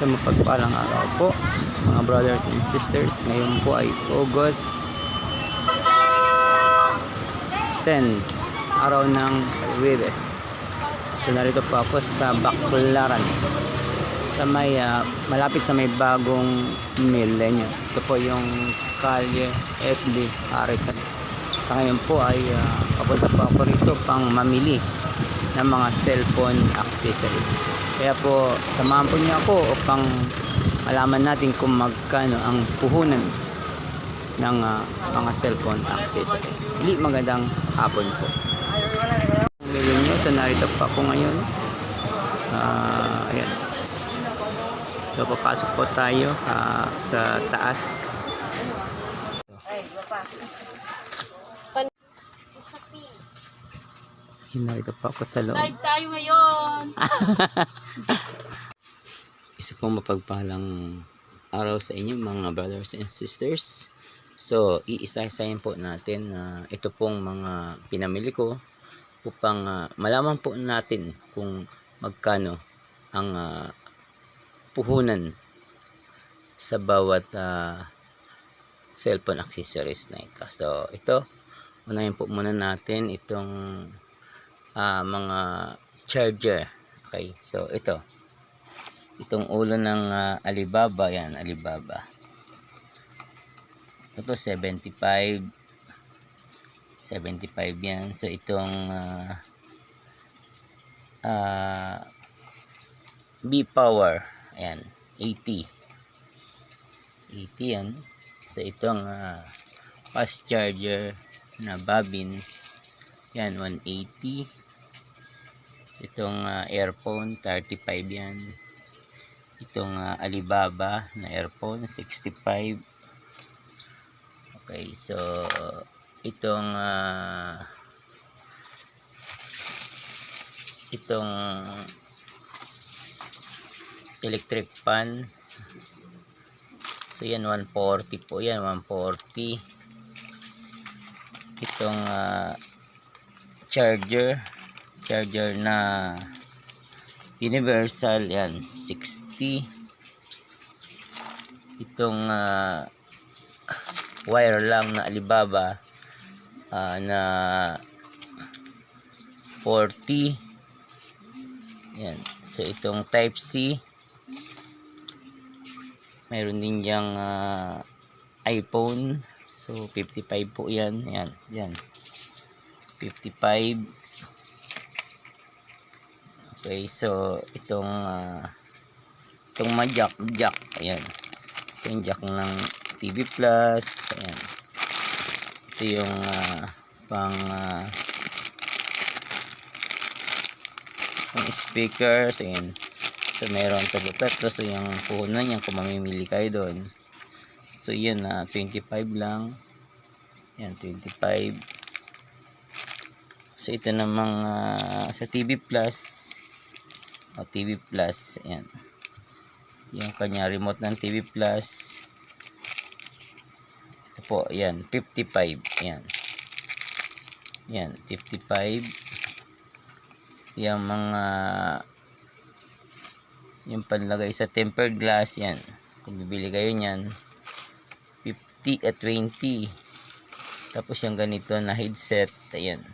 Isang mapagpalang araw po mga brothers and sisters. Ngayon po ay August 10, araw ng Huwebes. So narito po ako sa Baclaran, sa may malapit sa may bagong milenyo. Ito po yung Kalye FB Harrison. Sa ngayon po ay papunta po ako rito pang mamili ng mga cellphone accessories. Kaya po samahan po niyo ako upang malaman natin kung magkano ang puhunan ng mga cellphone accessories. Magandang hapon po. Ngayon nyo, so narito pa ako ngayon. Ayan. So papasok po tayo sa taas. Narito pa ako sa loob. Live tayo ngayon. Isa pong mapagpalang araw sa inyo mga brothers and sisters. So iisa-isahin po natin ito pong mga pinamili ko upang malaman po natin kung magkano ang puhunan sa bawat cellphone accessories na ito. So ito, unahin po muna natin itong mga charger. Okay, so itong ulo ng Alibaba, yan, Alibaba. Ito 75 yan. So itong B-Power, ayan, 80 yan. So itong fast charger na Babin, yan, 180. Itong earphone 35 yan. Itong Alibaba na earphone 65. Okay, so itong electric fan, so yan 140 po yan, 140. Itong charger na universal, yan 60. Itong wire lang na Alibaba na 40 yan. So itong type C, mayroon din diyang iPhone, so 55 po yan, yan 55. Okay, so itong jack, ayan, itong jack ng TV Plus, ayan. Ito yung pang speakers, ayan. So meron tatlo, so yung puhunan yan kung mamimili kayo doon. So yan 25 lang, yan 25. So ito namang sa TV Plus, TV Plus, ayan, yung kanya remote ng TV Plus. Ito po, ayan, 55, ayan, 55. Yung mga yung panlagay sa tempered glass, yan, kung bibili kayo nyan 50 at 20. Tapos yung ganito na headset, ayan,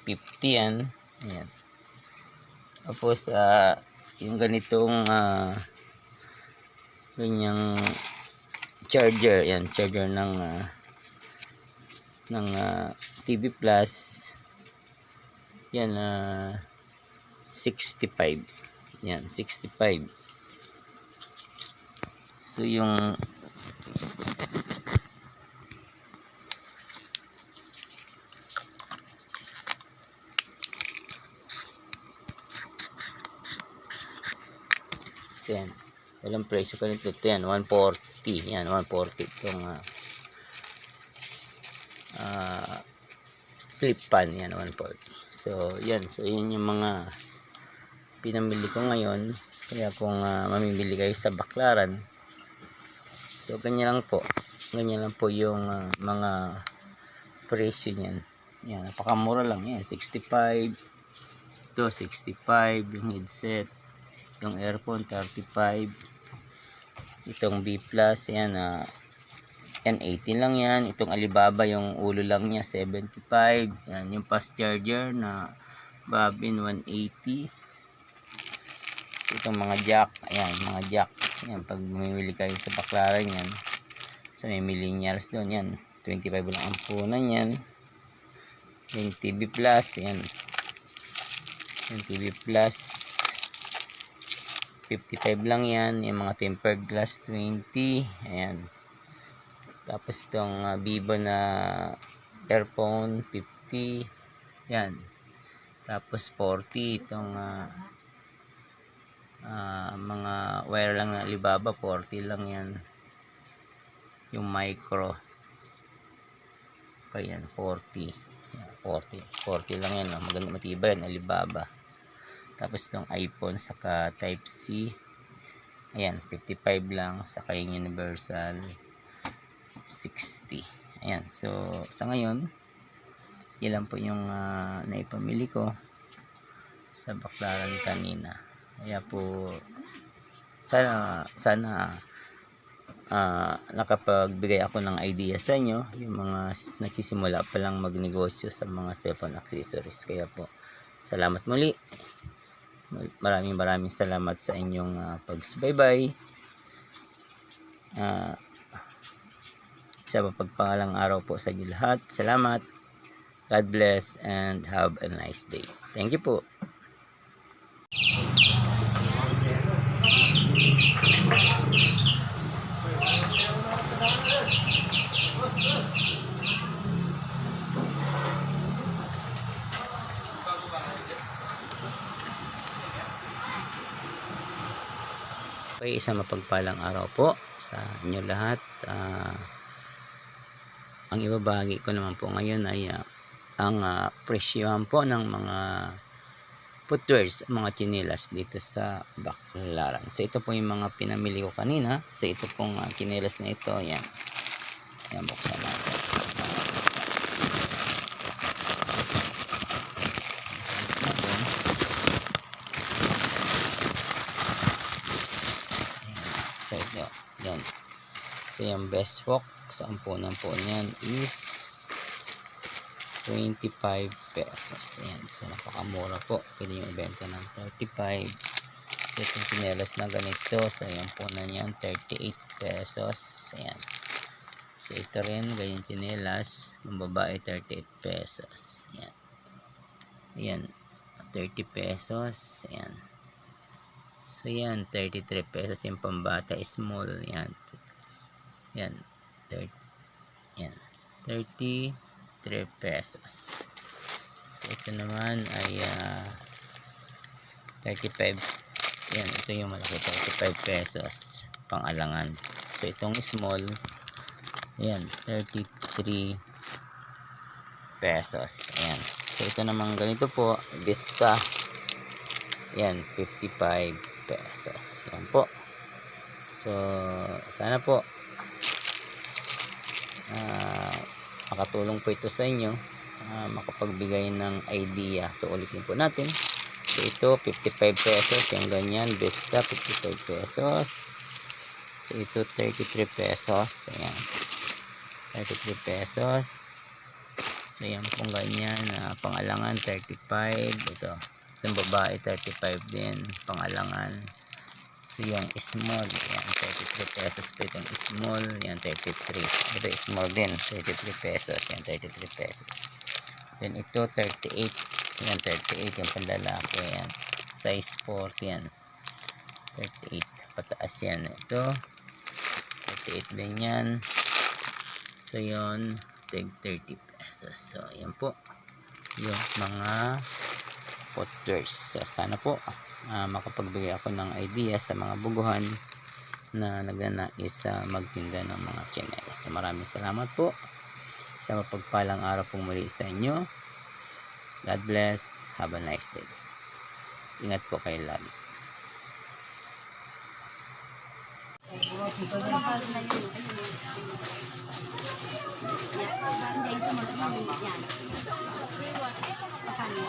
50 yan. Ayan. Tapos yung ganitong ganyang charger, yan, charger ng TV Plus, yan 65, yan 65. So yung yan, walang presyo ka nito. Ito yan, 140. Yan, 140 itong flip pan, yan, 140. So yan, so yun yung mga pinamili ko ngayon. Kaya kung mamimili kayo sa Baclaran, so ganyan lang po yung mga presyo niyan. Yan, napakamura lang yan, 65. ito 65 yung headset, yung earphone 35, itong B Plus yan yan 80 lang yan, itong Alibaba yung ulo lang niya 75, yan yung fast charger na Bobbin 180. So, itong mga jack, ayan mga jack yan, pag mamimili kayo sa Baclaran yan, sa may millennials doon yan 25 lang ang punan yan. Yung TV Plus yan, yung TV Plus 55 lang yan, yung mga tempered glass 20, ayan. Tapos itong Vivo na earphone 50, yan. Tapos 40 itong mga wire lang na Alibaba, 40 lang yan. Yung micro kaya 40 lang yan, maganda, matibay yan, Alibaba. Tapos itong iPhone saka type C, ayan 55 lang, saka yung universal 60. Ayan, so sa ngayon yan lang po yung naipamili ko sa Baclaran kanina. Kaya po sana nakapagbigay ako ng idea sa inyo, yung mga nagsisimula pa lang magnegosyo sa mga cellphone accessories. Kaya po salamat muli, maraming salamat sa inyong pagsubaybay. Isa pagpangalang araw po sa inyo lahat. Salamat, God bless, and have a nice day. Thank you po. Okay, isang mapagpalang araw po sa inyo lahat. Ang ibabahagi ko naman po ngayon ay ang presyohan po ng mga footwears, mga chinelas dito sa Baclaran. So ito po yung mga pinamili ko kanina. So ito pong chinelas na ito, yan. Yan, buksan natin. So ito, yan. So yung best walk sa ampunan po niyan is 25 pesos. Ayan. So napakamura po. Pwede yung ibenta ng 35. So itong chinelas na ganito, so yan po na yan 38 pesos. Ayan. So ito rin, ganyan chinelas ng babae 38 pesos. Ayan. Ayan. 30 pesos. Ayan. So yan 33 pesos yung pambata small. Ayan. Ayan. 33 pesos. So ito naman ay 35. Yan, ito yung malaki, 35 pesos pang alangan. So itong small, yan 33 pesos. Ayan. So ito naman ganito po, Vista, yan 55 pesos. Yan po. So sana po makatulong po ito sa inyo, makapagbigay ng idea. So ulitin po natin. So ito 55 pesos yung ganyan, Vista 55 pesos. So ito 33 pesos. Ayan, 33 pesos. So yan pong ganyan, pangalangan 35. Itong babae 35 din, pangalangan. So yung small, yan 33 pesos po itong small, yan 33. Ito small din, 33 pesos, yan 33 pesos. Then ito 38, yan 38 yung pandalaki, yan size 40, yan 38 pataas yan. Ito 38 din yan. So yun, 30 pesos. So yan po yung mga footwears. So sana po makapagbigay ako ng idea sa mga buguhan na nagnanais magtinda ng mga chinelas. So maraming salamat po. Sa mapagpalang araw pong muli sa inyo. God bless. Have a nice day. Ingat po kayo lagi. Yan.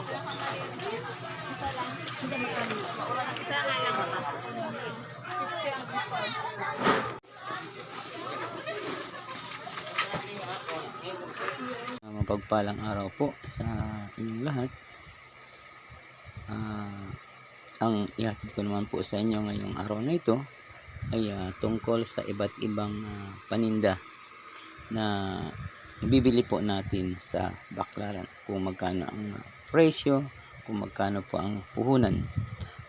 Mapagpalang araw po sa inyong lahat. Ang ihatid ko naman po sa inyo ngayong araw na ito ay tungkol sa iba't ibang paninda na bibili po natin sa baklaran, kung magkano ang presyo, kung magkano po ang puhunan.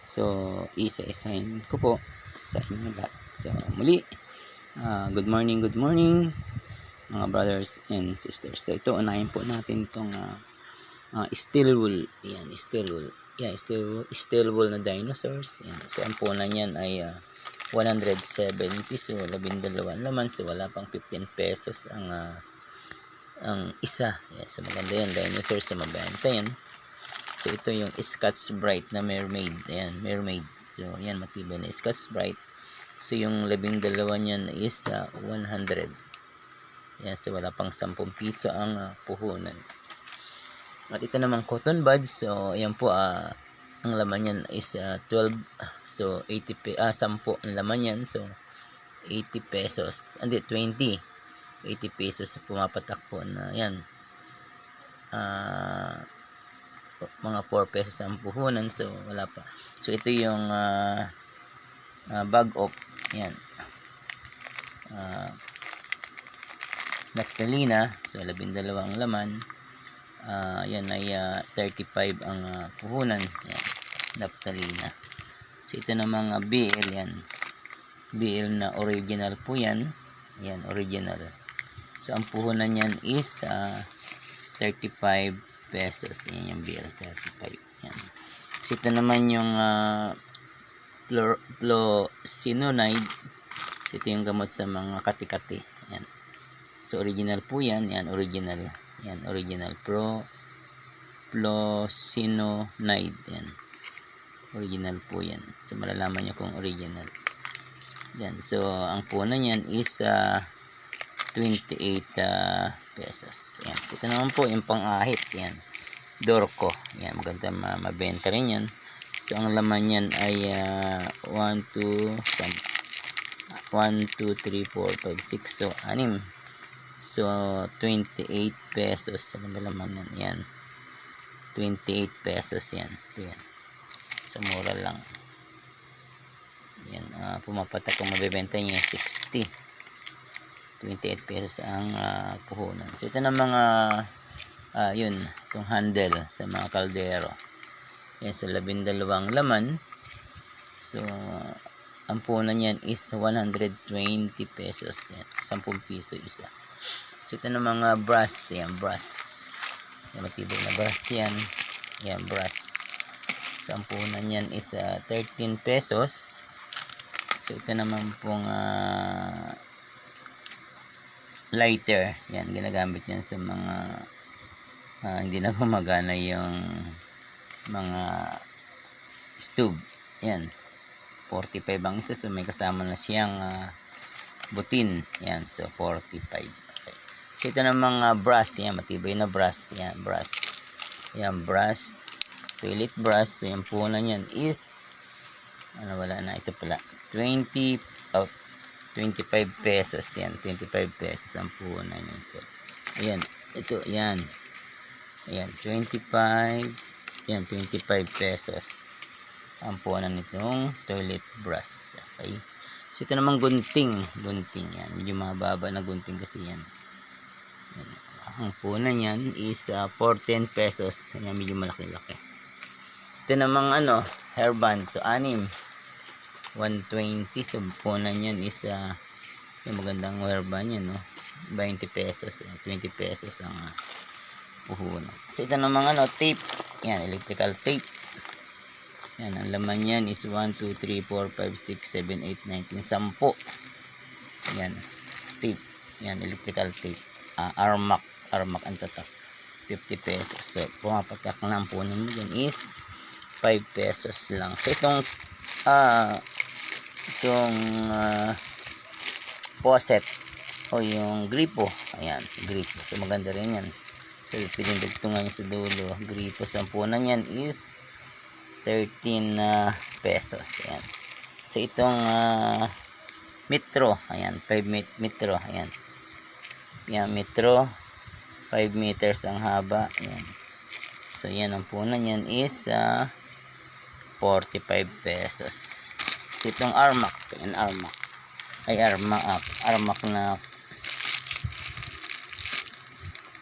So isa-isahin ko po sa inyo lahat. So muli, good morning mga brothers and sisters. So ito, unahin po natin itong steel wool. Yan, steel wool. Yan, steel wool na dinosaurs. Yan. So ang punan niyan ay 170. So 12 laman. So wala pang 15 pesos ang isa. Yan. So maganda yan, dinosaurs. So mabenta yan. So ito yung Scotch Brite na mermaid. Ayan, mermaid. So yan, matibay na Scotch Brite. So yung 12 niyan is 100. Yan, so wala pang 10 piso ang puhunan. At ito naman cotton buds. So ayan po, ang laman yan is 12. So 10 ang laman yan. So 80 pesos. Hindi, 20. 80 pesos pumapatak po na yan. Mga 4 pesos ang puhunan. So wala pa. So ito yung bag of yan, Naptalina. So 12 ang laman. Yan ay 35 ang puhunan. Yan, Naptalina. So ito na mga BL yan. BL na original po yan. Yan, original. So ang puhunan yan is 35 pesos. Yan yung BL, 35. Yan. So ito naman yung Fluosinonide. So ito yung gamot sa mga kati-kati. Yan. So original po yan. Yan, original. Yan, original. Fluosinonide. Yan. Original po yan. So malalaman nyo kung original. Yan. So ang punan yan is 28 pesos. Yan. So ito naman po yung pang-ahit. Yan. Dorco. Yan. Maganda mabenta rin yan. So ang laman yan ay 1, 2, 3, 4, 5, 6. So 6. So 28 pesos. Ano ba laman yan? Yan. 28 pesos yan. Ito yan. So mura lang. Yan. Pumapatak kung mabibenta niya 60. 28 pesos ang puhunan. So ito na mga yun, itong handle sa mga kaldero. Yan. So 12 laman. So ang puhunan yan is 120 pesos. Yan. So 10 piso isa. So ito na mga brass. Yan, brass. Yan, matibay na brass yan. Yan, brass. So ang puhunan yan is 13 pesos. So ito naman pong lighter. Yan, ginagamit yan sa mga hindi na gumagana yung mga stove. Yan, 45 ang isa. So may kasama na siyang butin. Yan, so 45. Okay. So ito na mga brass. Yan, matibay na brass. Yan, brass. Yan, brass. Toilet brass. Yan, puhunan yan is wala na, ito pala 25 pesos. Yan, 25 pesos ang puhunan yan. So ayan, ito, yan. Ayan, 25. Yan, 25 pesos ang puhunan nitong toilet brush. Okay. So ito naman gunting. Gunting yan. Medyo mababa na gunting kasi yan. Yan. Ang puhunan yan is 14 pesos. Yan, medyo malaki-laki. Ito namang hairband. So 6. 120. So puhunan yan is yung magandang hairband yan, no? 20 pesos. 20 pesos ang puhunan. So ito namang tape. Yan, electrical tape. Yan, ang laman yan is 1, 2, 3, 4, 5, 6, 7, 8, 9, 10. Yan, tape. Yan, electrical tape. Armac ang tatak. 50 pesos. So pumapatak na ang puhunan mo dyan is 5 pesos lang. So itong faucet o yung gripo. Ayan, gripo. So maganda rin yan. So pwedeng dugtungan niya sa dulo. Gripo. Sa puhunan yan is 13 pesos. Ayan. So itong metro, ayan, 5 metro, ayan. Yan, metro, 5 meters ang haba, ayan. So yan, ang punan yan is 45 pesos. So itong Armac, ayan, Armac. Ay, Armac na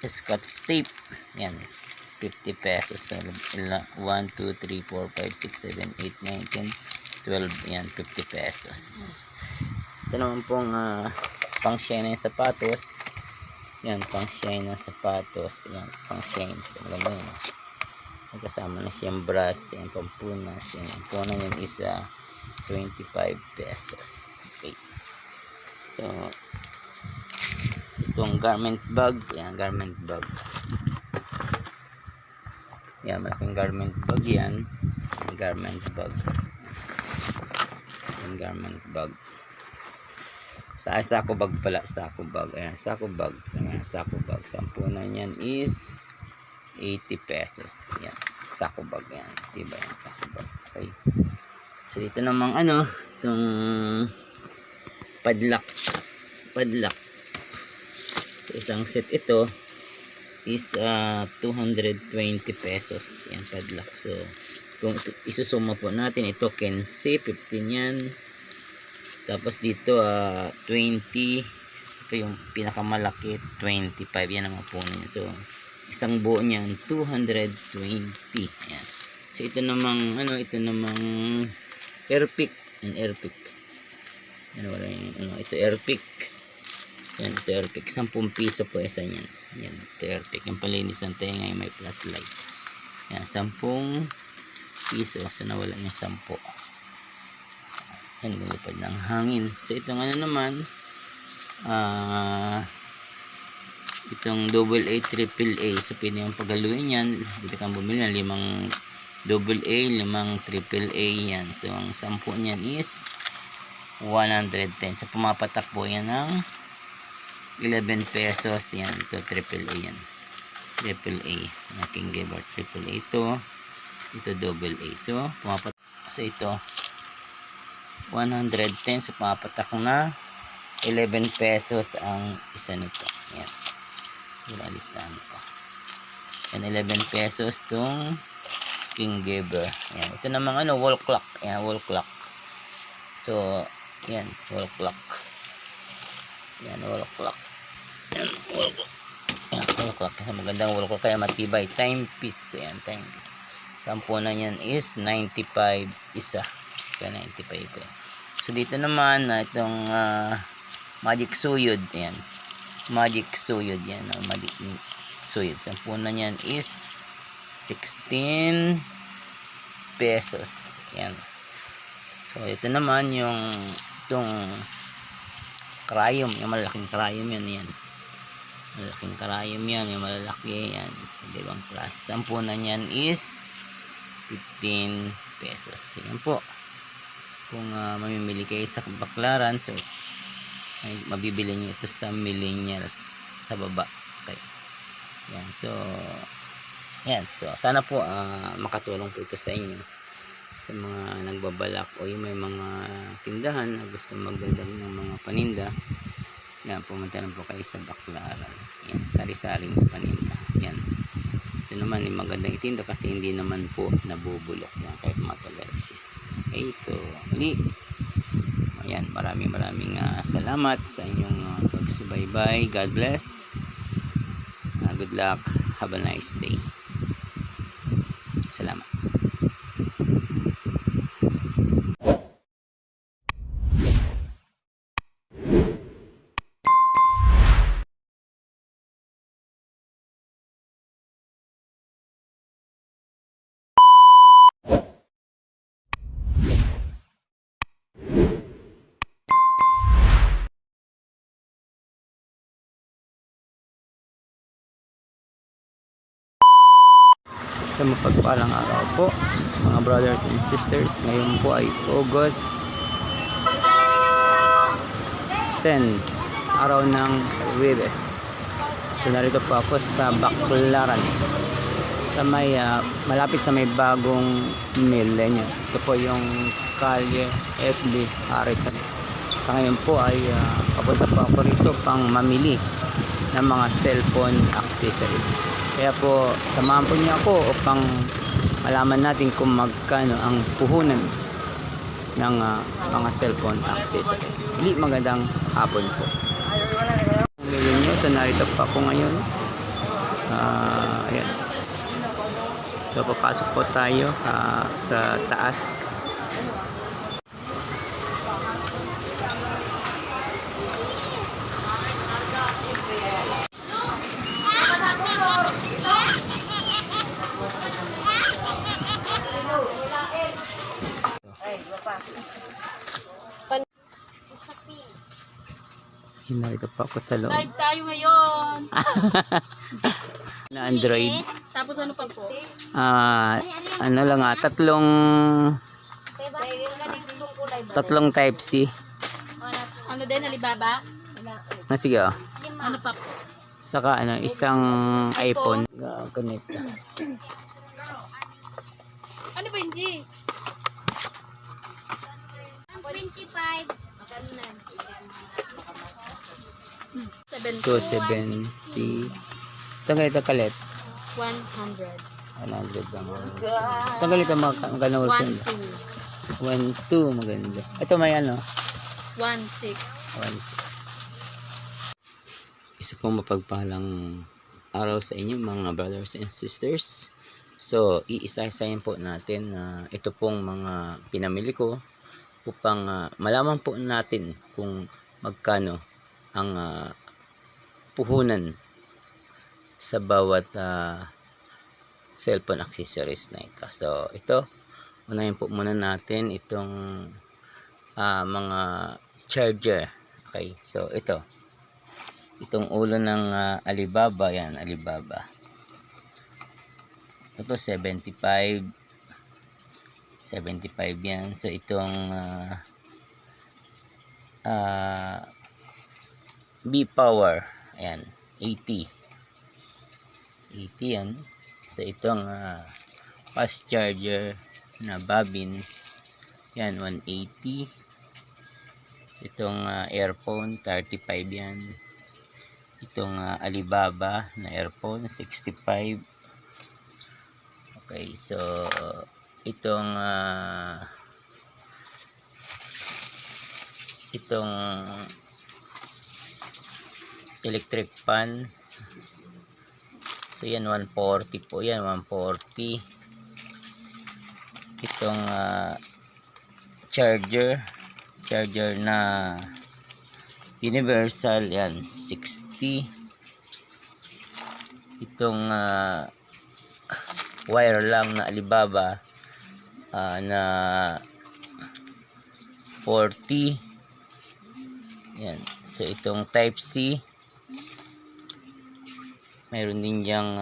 Scotch tape. Yan, 50 pesos. So, 1, 2, 3, 4, 5, 6, 7, 8, 9, 10, 12. Yan, 50 pesos. Ito naman pong pang shine na yung sapatos. Yan, pang shine na sapatos. Yan, pang shine. So, maganda yun. Magkasama na siyang brass. Yan, pampunas. Yan, ang punan yan is 25 pesos. Okay. So, itong garment bag. Yan, garment bag. Yan, malaking garment bag yan. Garment bag. Yan, garment bag. Sako bag pala. Sako bag. Ayan, sako bag. Ayan, sako bag. Sampunan yan is 80 pesos. Yan, sako bag. Yan, diba yan, sako bag. Okay. So, ito namang itong padlock. So, isang set ito is 220 pesos. Yan, padlock. So, kung isusuma po natin, ito 15, 15 yan. Tapos dito 20. Ito yung pinakamalaki, 25. Yan ang po niya. So, isang buo niyan 220. Yan. So, ito namang Airpick. Yan, Airpick. Yan, wala yung ito Airpick. Yan, ito Airpick. 10 piso po isa niyan. Yan, ito Airpick. Yung palinis ng tenga yung may flashlight. Yan, 10 piso. So, nawala yung 10. Yan, nilipad ng hangin. So, itong naman, itong AA, AAA. So, pwede yung pagaluin yan. Dito kang bumili ng 5 AA, 5 AAA yan. So, ang 10 niyan is 110. So, pumapatak po yan ng 11 pesos. Yan, ito AAA yan. AAA. King Giver AAA ito. Ito AA. So, pumapatak. So, ito 110. So, pumapatak na 11 pesos ang isa nito. Yan. Ilalistahan ko. Yan, 11 pesos tong King Giver. Yan. Ito namang wall clock. Yan, wall clock. So, yan, wall clock. Yan, wall clock. Yan, wall clock. Yan, wall clock. Magandang wall clock. Kaya matibay. Timepiece. Yan, timepiece. Sampunan yan is 95 isa. Kaya 95 yan. So, dito naman, itong Magic Suyod. Yan. Magic Suyod. Yan. Magic Suyod. Sampunan yan is 16 pesos. Yan. So, ito naman itong crayom. Yung malaking crayom yan. Yan. Malaking crayom yan. Yung malalaki. Yan. Ibang klase. Sampunan yan is 15 pesos. Yan po. Kung mamimili kayo sa Baklaran, so mabibili nyo ito sa Millennials sa baba. Okay. Yan. So, yan. So, sana po makatulong po ito sa inyo. Sa mga nagbabalak o yung may mga tindahan na gusto magdagdag ng mga paninda. Yan. Pumunta lang po kayo sa Baklaran. Yan. Sari-saring paninda. Yan. Ito naman yung magandang itinda kasi hindi naman po nabubulok. Yan. Kahit matagal siya. Okay, so muli. Ayan, maraming salamat sa inyong pagsubaybay. God bless. Good luck. Have a nice day. Salamat. Sa mapagpalang araw po mga brothers and sisters, ngayon po ay August 10, araw ng Huwebes. So narito po ako sa Baklaran sa may malapit sa may bagong millennium. Ito po yung Kalye FB Harrison. Sa ngayon po ay papunta po ako rito pang mamili ng mga cellphone accessories. Kaya po samahan po niyo ako upang malaman natin kung magkano ang puhunan ng mga cellphone accessories. Magandang hapon po. Ngayon nyo, so narito pa ako ngayon. Ayan. So papasok po tayo sa taas. Narito pa ako sa loob. Live tayo ngayon. Na Android. Tapos ano pa po? Ano lang tatlong type C. Ano din, Alibaba? Sige oh. Ano pa po? Saka isang iPhone. Connect. Ano ba yung G? 25. 270. Ito ganito kalit. 100. 100 lang. Ito ganito magkano ulit. 1.2 maganda. Ito may 1.6. 1.6. Isa pong mapagpalang araw sa inyo mga brothers and sisters. So, iisa-isahin po natin ito pong mga pinamili ko upang malaman po natin kung magkano ang puhunan sa bawat cellphone accessories na ito. So, ito, unahin po muna natin itong mga charger. Okay, so itong ulo ng Alibaba, yan, Alibaba. Ito 75 yan. So itong B-Power, ayan, 80 yan. So itong fast charger na Babin, yan, 180. Itong earphone 35 yan. Itong Alibaba na earphone 65. Okay, so itong electric fan, so yan 140 po yan, 140. Itong charger na universal, yan 60. Itong wire lang na Alibaba na 40 yan. So itong type C, mayroon din diyang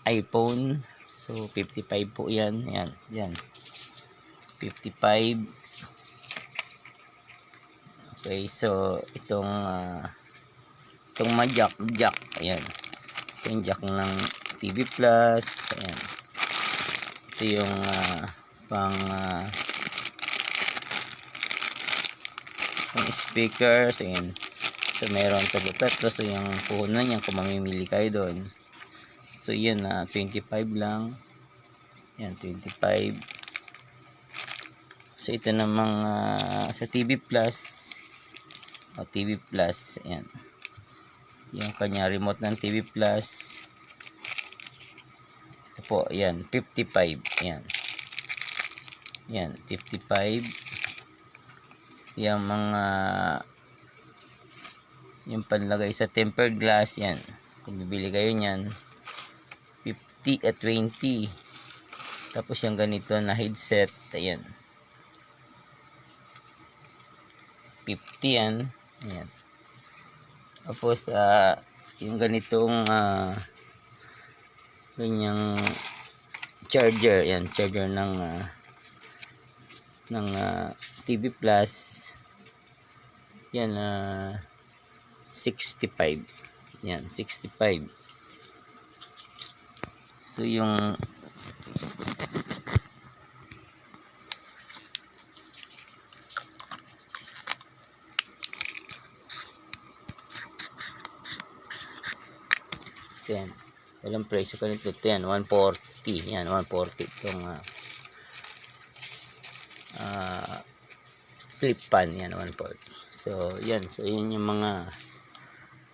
iPhone, so 55 po yan, yan 55. Okay, so itong jack, ayan, itong jack ng TV Plus, ayan. Ito yung pang speakers, ayan. So meron tatlo, so yung puhunan yan kung mamimili kayo doon. So yan 25 lang, yan 25. So ito namang sa TV Plus, TV Plus, ayan, yung kanya remote ng TV Plus. Ito po, ayan, 55, ayan, 55. Yung mga yung panlagay sa tempered glass, yan, kung bibili kayo nyan 50 at 20. Tapos yung ganito na headset, ayan, 50 yan. Ayan. Tapos yung ganitong ganyang charger, yan, charger ng TV Plus, yan 65, yan 65. So yung yan, walang presyo ko nito. Yan, 140. Yan, 140 itong flip pan. Yan, 140. So, yan. So, yun yung mga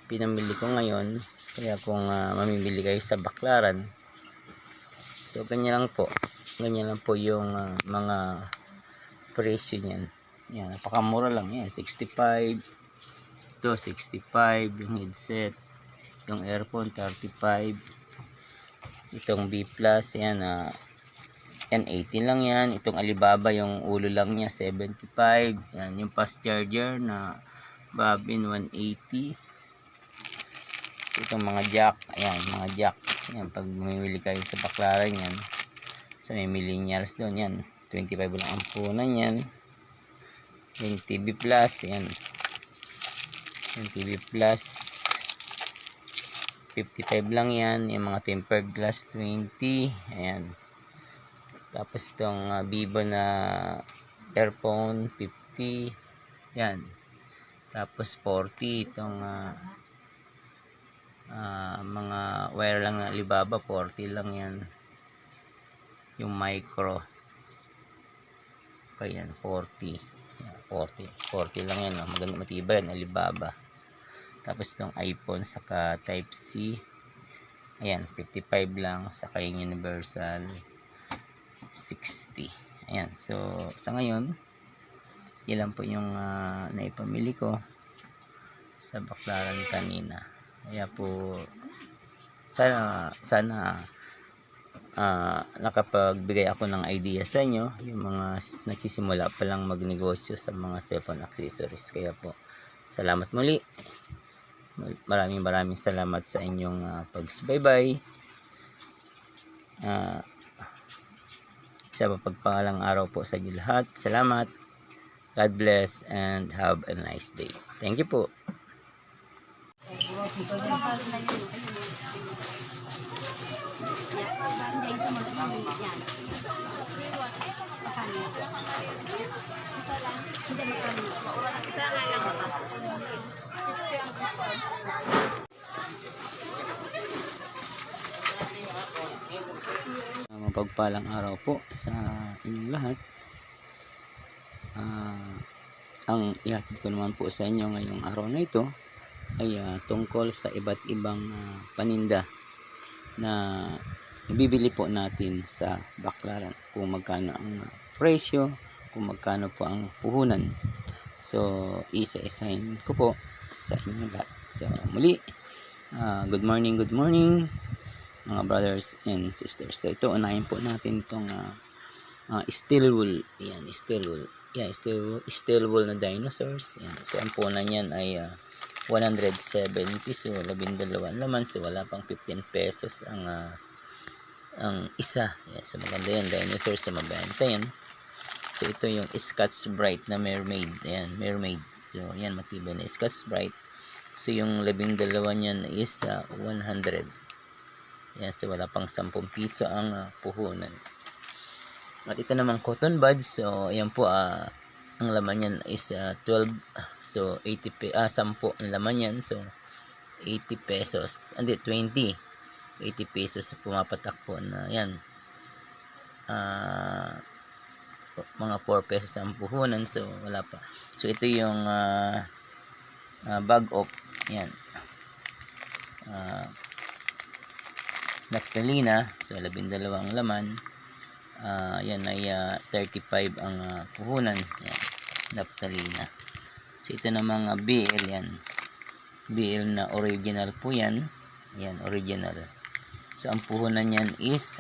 pinamili ko ngayon. Kaya kung mamimili kayo sa Baclaran, so, ganyan lang po. Ganyan lang po yung mga presyo niyan. Yan, napakamura lang. Yan, 65. Ito, 65. Yung headset. Yung earphone 35. Itong B Plus yan yan 80 lang yan. Itong Alibaba yung ulo lang niya 75. Yan yung fast charger na Bobbin 180. So, itong mga jack, ayan mga jack. Yan pag mamimili kayo sa Baclaran yan. Sa may millennials doon yan 25 lang ang punan yan. Yung TV Plus yan. Yung TV Plus 55 lang yan. Yung mga tempered glass 20. Ayan. Tapos itong Vivo na earphone 50. Yan. Tapos 40. Itong mga wire lang na Alibaba 40 lang yan. Yung micro. Kaya yan 40. Yan, 40 lang yan. Maganda matibay yan Alibaba. Tapos itong iPhone saka Type-C. Ayan, 55 lang. Saka yung Universal 60. Ayan. So, sa ngayon, yan lang po yung naipamili ko sa Baclaran kanina. Kaya po, sana nakapagbigay ako ng idea sa inyo. Yung mga nagsisimula pa lang magnegosyo sa mga cellphone accessories. Kaya po, salamat muli. Maraming salamat sa inyong pagsubaybay. Isa pa pagpangalang araw po sa inyo lahat. Salamat. God bless and have a nice day. Thank you po. Mapagpalang araw po sa inyong lahat. Ang ihatid ko naman po sa inyo ngayong araw na ito ay tungkol sa iba't ibang paninda na nabibili po natin sa Baclaran. Kung magkano ang presyo, kung magkano po ang puhunan. So, isa-isahin ko po sa inyo lahat. So, muli, good morning mga brothers and sisters. So, ito, unahin po natin itong steel wool. Yan, steel wool. Yan, steel wool na dinosaurs. Yan. So, ang punan yan ay 170. So, 12 laman. So, wala pang 15 pesos ang isa. Yan, so, maganda yan. Dinosaurs, so, mabenta yan. So, ito yung Scotch Brite na mermaid. Ayan, mermaid. So, yan, matibay na Scotch Brite. So, yung 12 niyan is 100. Yan, so wala pang 10 piso ang puhunan. At ito naman cotton buds. So, ayan po, ang laman yan is 12. So, 10 ang laman yan. So, 80 pesos. Hindi, 20. 80 pesos pumapatak po na yan. Mga 4 pesos ang puhunan. So, wala pa. So, ito yung bag of. Yan. Naptalina. So, 12 ang laman. Yan ay 35 ang puhunan. Yan. Naptalina. So, ito namang BL yan. BL na original po yan. Yan, original. So, ang puhunan yan is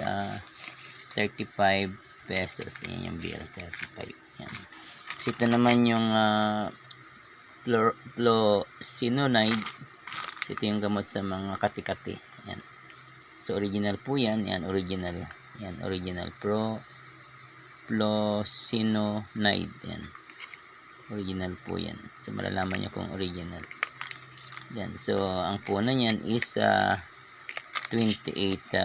35 pesos. Yan yung BL, 35. Yan. So, ito naman yung Fluosinonide. So, ito yung gamot sa mga kati-kati. Yan. So, original po yan. Yan, original. Yan, original. Fluosinonide. Yan. Original po yan. So, malalaman nyo kung original. Yan. So, ang puno niyan is 28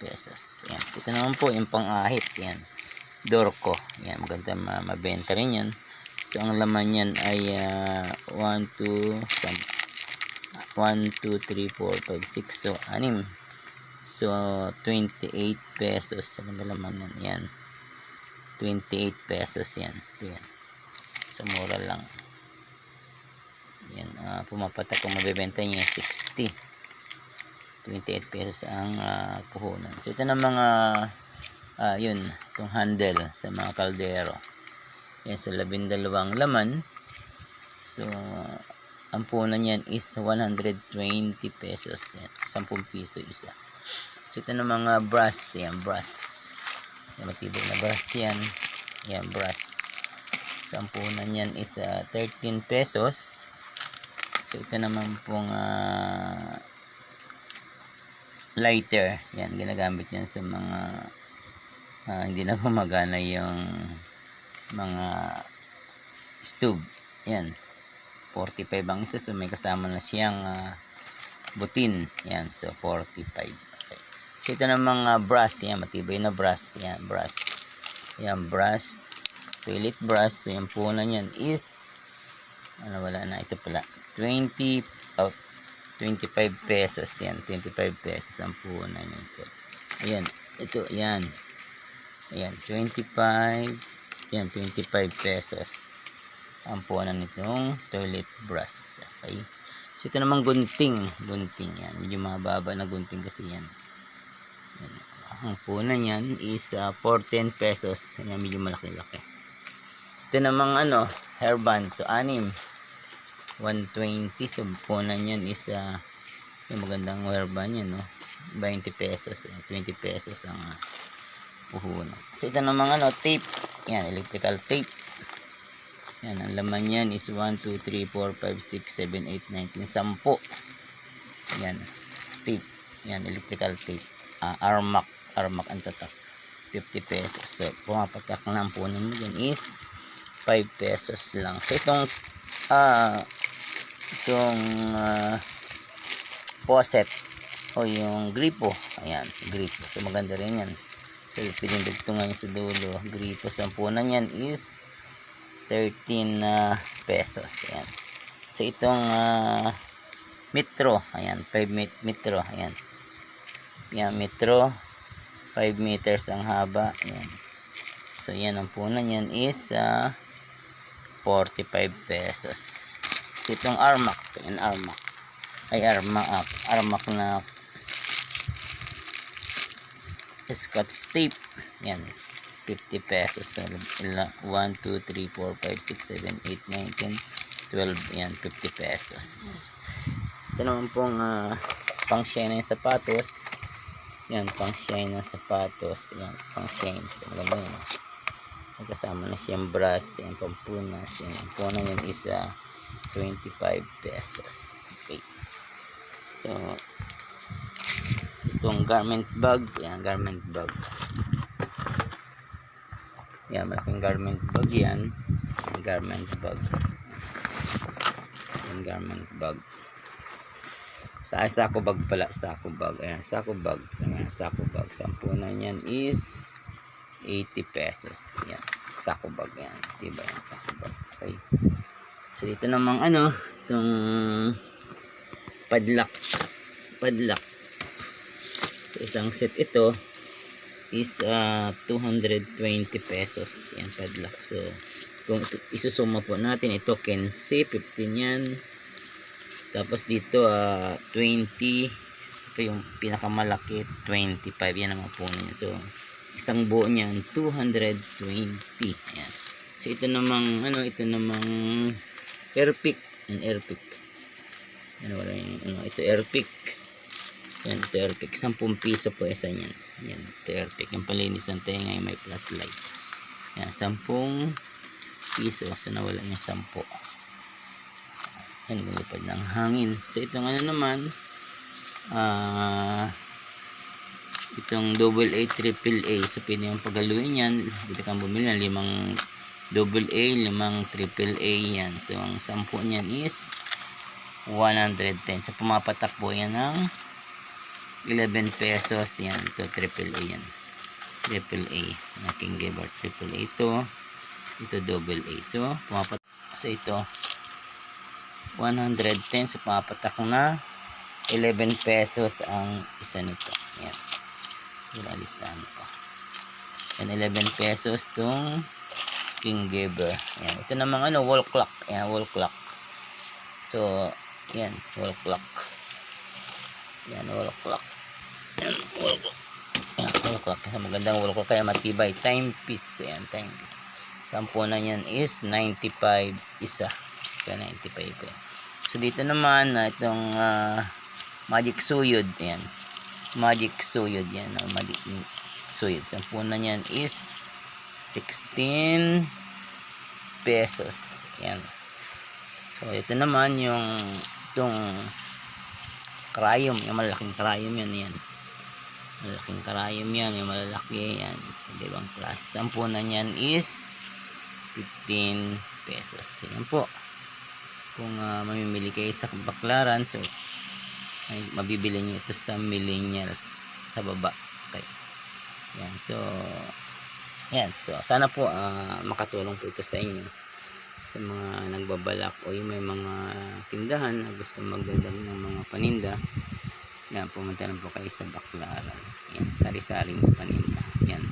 pesos. Yan. So, ito naman po yung pang-ahit. Yan. Dorco. Yan. Maganda mabenta rin yan. So, ang laman yan ay 1, 2, 3, 4, 5, 6. So, 6. So, 28 pesos. Ano ba laman yan? Yan. 28 pesos yan. Ito yan. So, mura lang. Yan. Pumapatak kung mabibenta niya 60. 28 pesos ang puhunan. So, ito na mga yun, itong handle sa mga kaldero. Yan. So, 12 laman. So, ang puhunan yan is 120 pesos. Yan. So, 10 piso isa. So, ito na mga brass. Yan, brass. Yan, matibay na brass yan. Yan, brass. So, ang puhunan yan is 13 pesos. So, ito naman pong lighter. Yan, ginagamit yan sa mga hindi na gumagana yung mga stove. Yan. 45 ang isa. So, may kasama na siyang butin. Yan. So, 45. Okay. So, ito na mga brass. Yan, matibay na brass. Yan, brass. Yan, brass. Toilet brass. Yan, puhunan yan is wala na. Ito pala. 25 pesos yan. 25 pesos ang puhunan yan. So, ayan. Ito, yan. Ayan, 25. Yan, 25 pesos. Ang puhunan nitong toilet brush. Okay. So, ito naman gunting. Gunting yan. Medyo mababa na gunting kasi yan. Yan. Ang puhunan yan is 14 pesos. Ayan, medyo malaki-laki. Ito namang hairband. So, 6. 120. So, punan yan is yung magandang hairband yan, no? 20 pesos. 20 pesos ang puhunan. So, ito namang tape. Yan, electrical tape. Yan, ang laman yan is 1, 2, 3, 4, 5, 6, 7, 8, 9, 10. Yan, tape. Yan, electrical tape. Armac. Armac ang tatak. 50 pesos. So, pumapatak na ang punan mo dyan is 5 pesos lang. So, itong faucet o yung gripo, ayan, gripo. So, maganda rin yan. So, pwedeng dugtungan niya sa dulo. Gripo, sa punan yan is 13 pesos. Ayan. So, itong metro, ayan, 5 metro, ayan. Yan, metro, 5 meters ang haba, ayan. So, yan, ang punan yan is 45 pesos. So, itong Armac, ayan, Armac. Ay, Armac na Scotch tape. Yan, 50 pesos. So, 1, 2, 3, 4, 5, 6, 7, 8, 9, 10, 12. Yan, 50 pesos. Ito naman pong pang shine ng sapatos. Yan, pang shine ng sapatos. Yan, pang shine. So, alam mo yan. Kasama na siyang brass. Yan, pampunas. Yan, ang punan yan is 25 pesos. Okay. So, itong garment bag. Yan, garment bag. Yan, malaking garment bag yan. Garment bag. Yan, garment bag. Sako bag pala. Sako bag. Ayan, sako bag. Ayan, sako bag. Sampunan yan is 80 pesos. Yan, sako bag yan. Diba yan, sako bag. Okay. So, dito namang itong padlock. Padlock. So, isang set ito is 220 pesos. Yan, padlock. So, kung isusuma po natin, ito 15, 15 yan. Tapos dito 20. Ito yung pinakamalaki, 25. Yan ang po niya. So, isang buo niyan 220. Yan. So, ito namang ito namang Airpick. Yan, Airpick. Wala yung ito Airpick. Yan, ito Airpick. 10 piso po isa niyan. Yan, ito Airpick. Yung palinis ng tenga yung may flashlight. Yan, 10 piso. So, nawala yung 10. Yan, nilipad ng hangin. So, itong naman, itong AA, AAA. So, pwede yung pagaluin yan. Dito kang bumili ng 5 AA, 5 AAA yan. So, ang 10 niyan is 110. So, pumapatak po yan ng 11 pesos. Yan, ito AAA yan. AAA na King Giver. AAA ito. Ito AA. So, so ito 110. So, pumapatak na 11 pesos ang isa nito. Yan. Ilalistahan ko. Yan, 11 pesos tong King Giver. Yan. Ito namang wall clock. Yan, wall clock. So, yan, wall clock. Yan, wall clock. Yan, wall clock. Yan, wall clock. Magandang wall clock kaya matibay. Timepiece. Yan, timepiece. Sampunan yan is 95 isa. Kaya 95 po yan. So, dito naman, itong Magic Suyod. Yan. Magic Suyod. Yan. Magic Suyod. Sampunan yan is 16 pesos. Yan. So, ito naman yung itong karayom. Yung malaking karayom yan. Yan. Malaking karayom yan. Yung malalaki yan. Ibang klase. Sampunan yan is 15 pesos. Yan po. Kung mamimili kayo sa Baklaran, so ay, mabibili nyo ito sa millennials sa baba. Okay. Yan. So, yan. So, sana po makatulong po ito sa inyo. Sa mga nagbabalak o yung may mga tindahan na gusto magdadag ng mga paninda. Yan. Pumunta lang po kayo sa Baklaran. Yan. Sari-saring paninda. Yan.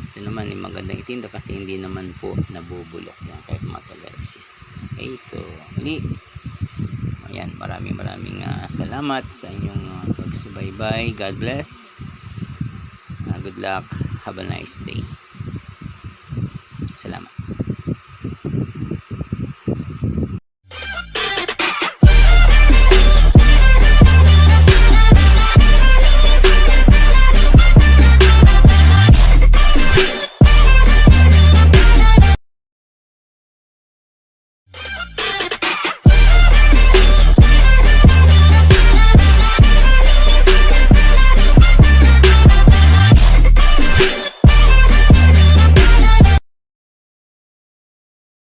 Ito naman yung magandang itinda kasi hindi naman po nabubulok. Yan. Kahit matagal siya. Okay, so muli. Ayan, maraming salamat sa inyong pagsubaybay. God bless. Good luck. Have a nice day. Salamat.